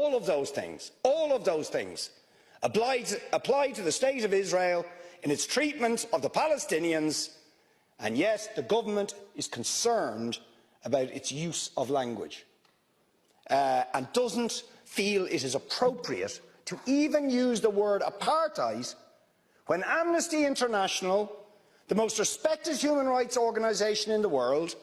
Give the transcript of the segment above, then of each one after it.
all of those things apply to the State of Israel in its treatment of the Palestinians, and yet the government is concerned about its use of language and doesn't feel it is appropriate to even use the word apartheid when Amnesty International, the most respected human rights organisation in the world,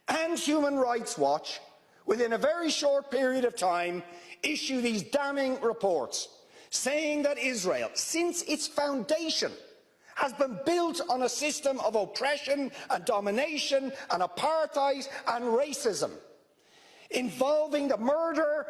and Human Rights Watch, within a very short period of time, issue these damning reports saying that Israel, since its foundation, has been built on a system of oppression and domination and apartheid and racism, involving the murder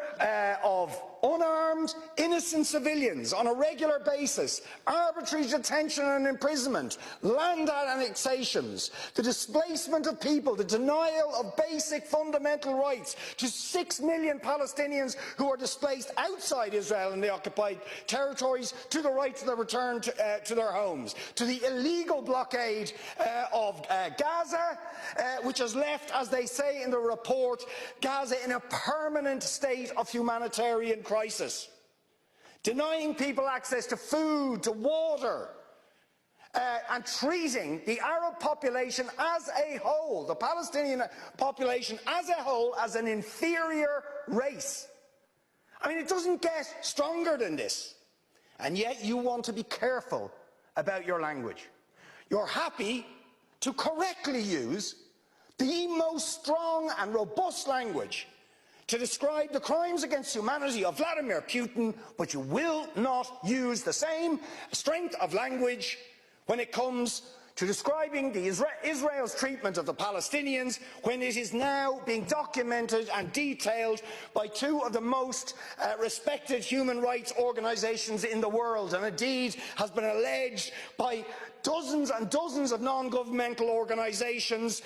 of unarmed, innocent civilians on a regular basis, arbitrary detention and imprisonment, land annexations, the displacement of people, the denial of basic fundamental rights to 6 million Palestinians who are displaced outside Israel and the occupied territories, to the right to the return to their homes, to the illegal blockade of Gaza, which has left, as they say in the report, Gaza in a permanent state of humanitarian crisis, denying people access to food, to water, and treating the Arab population as a whole, the Palestinian population as a whole, as an inferior race. I mean, it doesn't get stronger than this. And yet you want to be careful about your language. You're happy to correctly use the most strong and robust language to describe the crimes against humanity of Vladimir Putin, but you will not use the same strength of language when it comes to describing Israel's treatment of the Palestinians, when it is now being documented and detailed by two of the most respected human rights organisations in the world, and indeed has been alleged by dozens and dozens of non-governmental organisations,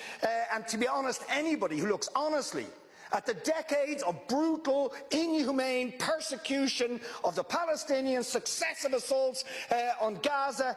and to be honest, anybody who looks honestly at the decades of brutal, inhumane persecution of the Palestinians, successive assaults on Gaza,